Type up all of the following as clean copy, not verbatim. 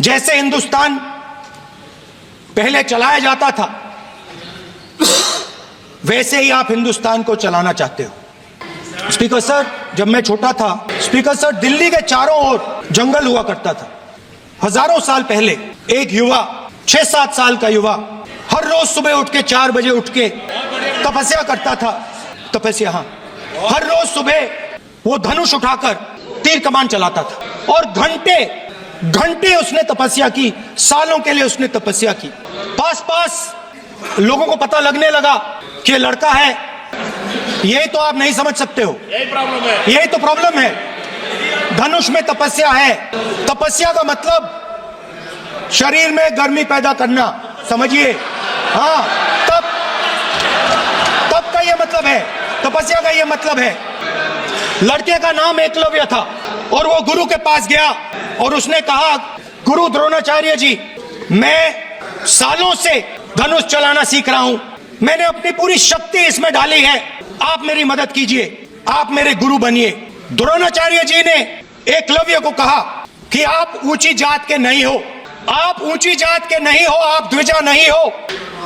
जैसे हिंदुस्तान पहले चलाया जाता था वैसे ही आप हिंदुस्तान को चलाना चाहते हो। स्पीकर सर, जब मैं छोटा था स्पीकर सर, दिल्ली के चारों ओर जंगल हुआ करता था। हजारों साल पहले एक युवा, 6-7 साल का युवा, हर रोज सुबह उठ के 4 बजे उठ के तपस्या करता था। तपस्या, हाँ, हर रोज सुबह वो धनुष उठाकर तीर कमान चलाता था और घंटे घंटे उसने तपस्या की, सालों के लिए उसने तपस्या की। पास पास लोगों को पता लगने लगा कि लड़का है। यही तो आप नहीं समझ सकते हो, यही प्रॉब्लम है, यही तो प्रॉब्लम है। धनुष में तपस्या है। तपस्या का मतलब शरीर में गर्मी पैदा करना, समझिए। हाँ, तब का ये मतलब है, तपस्या का ये मतलब है। लड़के का नाम एकलव्य था और वो गुरु के पास गया और उसने कहा, गुरु द्रोणाचार्य जी, मैं सालों से धनुष चलाना सीख रहा हूं, मैंने अपनी पूरी शक्ति इसमें डाली है, आप मेरी मदद कीजिए, आप मेरे गुरु बनिए। द्रोणाचार्य जी ने एकलव्य को कहा कि आप ऊंची जात के नहीं हो, आप ऊंची जात के नहीं हो, आप द्विजा नहीं हो,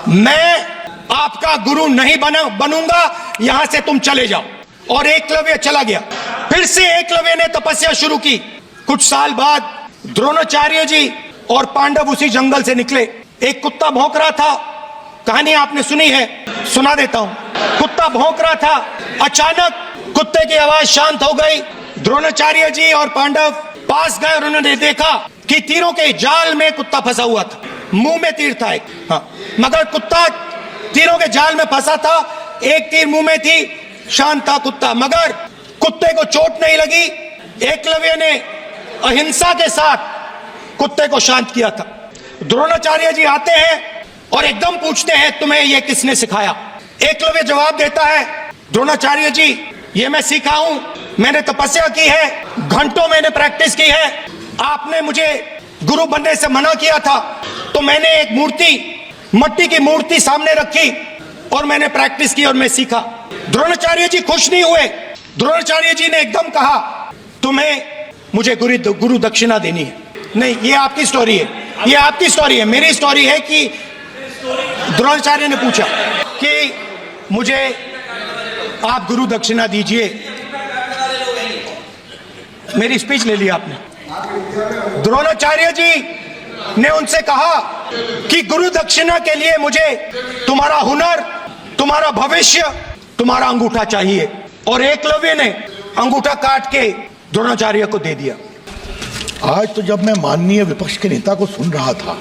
मैं आपका गुरु नहीं बनूंगा, यहां से तुम चले जाओ। और एकलव्य चला गया। फिर से एकलव्य ने तपस्या शुरू की। कुछ साल बाद द्रोणाचार्य जी और पांडव उसी जंगल से निकले। एक कुत्ता भौंक रहा था, कहानी आपने सुनी है, सुना देता हूं। कुत्ता भौंक रहा था, अचानक कुत्ते की आवाज शांत हो गई। द्रोणाचार्य जी और पांडव पास गए और उन्होंने देखा कि तीरों के जाल में कुत्ता फंसा हुआ था, मुंह में तीर था एक, हाँ, मगर कुत्ता तीरों के जाल में फंसा था, एक तीर मुंह में थी, शांत था कुत्ता, मगर कुत्ते को चोट नहीं लगी। एकलव्य ने अहिंसा के साथ कुत्ते को शांत किया था। द्रोणाचार्य जी आते हैं और एकदम पूछते हैं, तुम्हें यह किसने सिखाया? एकलव्य जवाब देता है, द्रोणाचार्य जी, ये मैं सीखा हूं, मैंने तपस्या की है, घंटों मैंने प्रैक्टिस की है, आपने मुझे गुरु बनने से मना किया था तो मैंने एक मूर्ति, मट्टी की मूर्ति सामने रखी और मैंने प्रैक्टिस की और मैं सीखा। द्रोणाचार्य जी खुश नहीं हुए। द्रोणाचार्य जी ने एकदम कहा, तुम्हें मुझे गुरु दक्षिणा देनी है। नहीं, ये आपकी स्टोरी है, ये आपकी स्टोरी है। मेरी स्टोरी है कि द्रोणाचार्य ने पूछा कि मुझे आप गुरु दक्षिणा दीजिए। मेरी स्पीच ले ली आपने। द्रोणाचार्य जी ने उनसे कहा कि गुरु दक्षिणा के लिए मुझे तुम्हारा हुनर, तुम्हारा भविष्य, तुम्हारा अंगूठा चाहिए। और एकलव्य ने अंगूठा काट के द्रोणाचार्य को दे दिया। आज तो जब मैं माननीय विपक्ष के नेता को सुन रहा था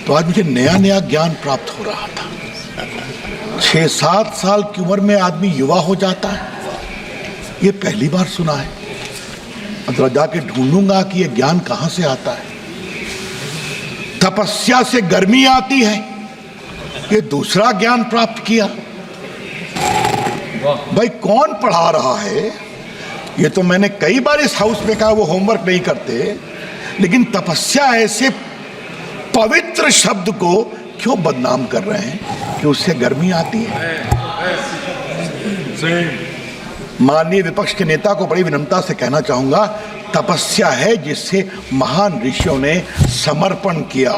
तो आज मुझे नया नया ज्ञान प्राप्त हो रहा था। 6-7 साल की उम्र में आदमी युवा हो जाता है, ये पहली बार सुना है। अंदर जाके ढूंढूंगा कि ये ज्ञान कहां से आता है। तपस्या से गर्मी आती है, ये दूसरा ज्ञान प्राप्त किया। भाई कौन पढ़ा रहा है? ये तो मैंने कई बार इस हाउस में कहा, वो होमवर्क नहीं करते, लेकिन तपस्या ऐसे पवित्र शब्द को क्यों बदनाम कर रहे हैं कि उससे गर्मी आती है। माननीय विपक्ष के नेता को बड़ी विनम्रता से कहना चाहूंगा, तपस्या है जिससे महान ऋषियों ने समर्पण किया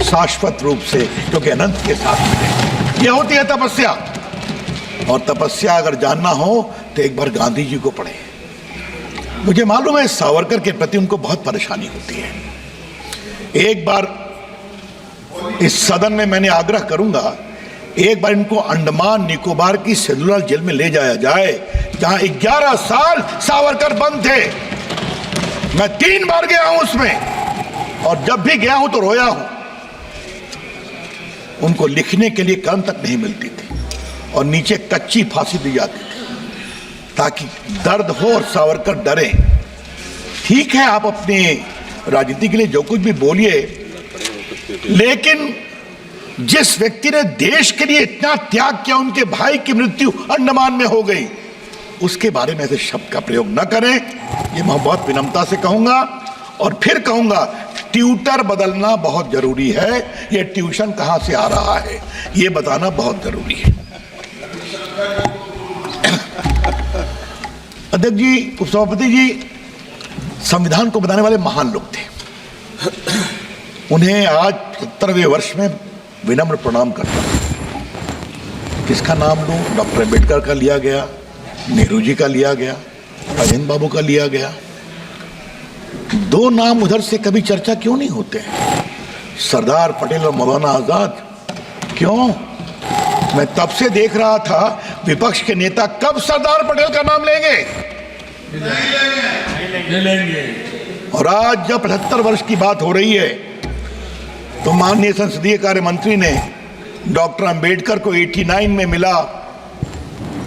शाश्वत रूप से, क्योंकि अनंत के साथ मिले। यह होती है तपस्या। और तपस्या अगर जानना हो तो एक बार गांधी जी को पढ़े। मुझे मालूम है सावरकर के प्रति उनको बहुत परेशानी होती है। एक बार इस सदन में मैंने आग्रह करूंगा, एक बार इनको अंडमान निकोबार की सेलुलर जेल में ले जाया जाए, जहां 11 साल सावरकर बंद थे। मैं 3 बार गया हूं उसमें, और जब भी गया हूं तो रोया हूं। उनको लिखने के लिए कलम तक नहीं मिलती थी और नीचे कच्ची फांसी दी जाती थी ताकि दर्द हो और सावरकर डरे। ठीक है, आप अपने राजनीति के लिए जो कुछ भी बोलिए, लेकिन जिस व्यक्ति ने देश के लिए इतना त्याग किया, उनके भाई की मृत्यु अंडमान में हो गई, उसके बारे में ऐसे शब्द का प्रयोग न करें, ये मैं बहुत विनम्रता से कहूंगा। और फिर कहूंगा, ट्यूटर बदलना बहुत जरूरी है। ये ट्यूशन कहां से आ रहा है ये बताना बहुत जरूरी है। अध्यक्ष जी, उपसभापति जी, संविधान को बनाने वाले महान लोग थे। उन्हें आज 70वें वर्ष में विनम्र प्रणाम करता हूं। किसका नाम लूं? डॉक्टर अम्बेडकर का लिया गया, नेहरू जी का लिया गया, राजेंद्र बाबू का लिया गया। दो नाम उधर से कभी चर्चा क्यों नहीं होते हैं? सरदार पटेल और मौलाना आजाद क्यों? मैं तब से देख रहा था विपक्ष के नेता कब सरदार पटेल का नाम लेंगे। और आज जब 75 वर्ष की बात हो रही है तो माननीय संसदीय कार्य मंत्री ने डॉक्टर अंबेडकर को 89 में मिला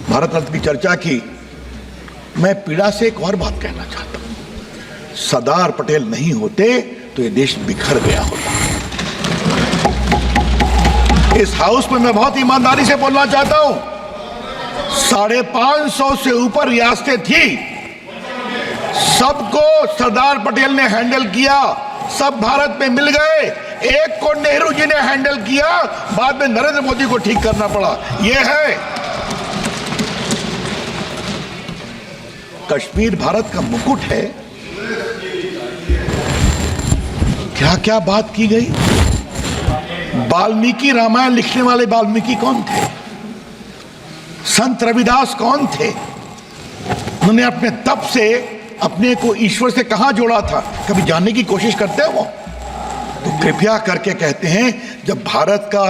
भारत रत्न की चर्चा की। मैं पीड़ा से एक और बात कहना चाहता हूं, सरदार पटेल नहीं होते तो ये देश बिखर गया होता। इस हाउस में मैं बहुत ईमानदारी से बोलना चाहता हूं, 550 से ऊपर रियासतें थी, सबको सरदार पटेल ने हैंडल किया, सब भारत में मिल गए। एक को नेहरू जी ने हैंडल किया, बाद में नरेंद्र मोदी को ठीक करना पड़ा। यह है कश्मीर भारत का मुकुट है। क्या क्या बात की गई। वाल्मीकि रामायण लिखने वाले वाल्मीकि कौन थे? संत रविदास कौन थे? उन्होंने अपने तप से अपने को ईश्वर से कहां जोड़ा था? कभी जानने की कोशिश करते हैं वो? तो कृपया करके कहते हैं, जब भारत का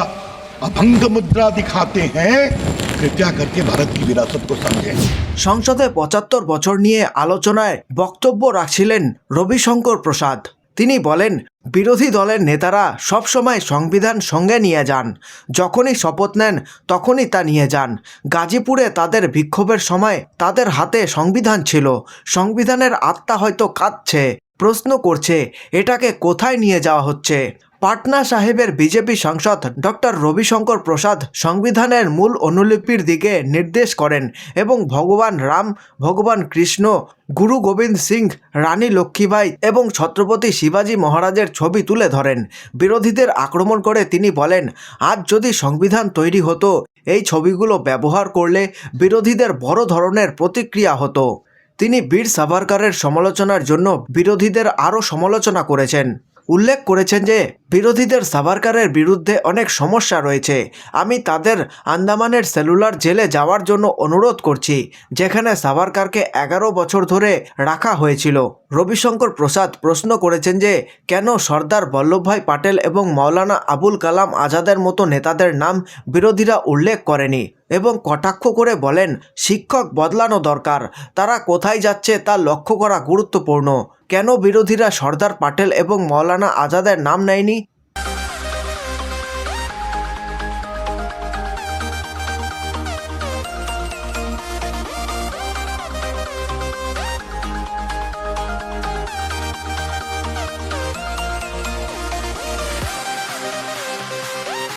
अभंग मुद्रा दिखाते हैं, कृपया करके भारत की विरासत को समझें। সংসদে ৭৫ বছর নিয়ে আলোচনায় বক্তব্য রাখছিলেন রবিশঙ্কর প্রসাদ। তিনি বলেন, বিরোধী দলের নেতারা সবসময় সংবিধান সঙ্গে নিয়ে যান, যখনই শপথ নেন তখনই তা নিয়ে যান। গাজীপুরে তাদের বিক্ষোভের সময় তাদের হাতে সংবিধান ছিল, সংবিধানের আত্মা হয়তো কাঁদছে, প্রশ্ন করছে এটাকে কোথায় নিয়ে যাওয়া হচ্ছে। পাটনা সাহেবের বিজেপি সাংসদ ডক্টর রবিশঙ্কর প্রসাদ সংবিধানের মূল অনুলিপির দিকে নির্দেশ করেন এবং ভগবান রাম, ভগবান কৃষ্ণ, গুরু গোবিন্দ সিং, রানী লক্ষ্মীবাই এবং ছত্রপতি শিবাজী মহারাজের ছবি তুলে ধরেন। বিরোধীদের আক্রমণ করে তিনি বলেন, আজ যদি সংবিধান তৈরি হতো, এই ছবিগুলো ব্যবহার করলে বিরোধীদের বড় ধরনের প্রতিক্রিয়া হতো। তিনি বীর সাভারকরের সমালোচনার জন্য বিরোধীদের আরও সমালোচনা করেছেন। উল্লেখ করেছেন যে বিরোধীদের সাভারকরের বিরুদ্ধে অনেক সমস্যা রয়েছে। আমি তাদের আন্দামানের সেলুলার জেলে যাওয়ার জন্য অনুরোধ করছি, যেখানে সাভারকরকে 11 বছর ধরে রাখা হয়েছিল। রবিশঙ্কর প্রসাদ প্রশ্ন করেছেন যে কেন সর্দার বল্লভভাই পাটেল এবং মাওলানা আবুল কালাম আজাদের মতো নেতাদের নাম বিরোধীরা উল্লেখ করেনি, এবং কটাক্ষ করে বলেন শিক্ষক বদলানো দরকার, তারা কোথায় যাচ্ছে তা লক্ষ্য করা গুরুত্বপূর্ণ। কেন বিরোধীরা সর্দার পাটেল এবং মাওলানা আজাদের নাম নেয়নি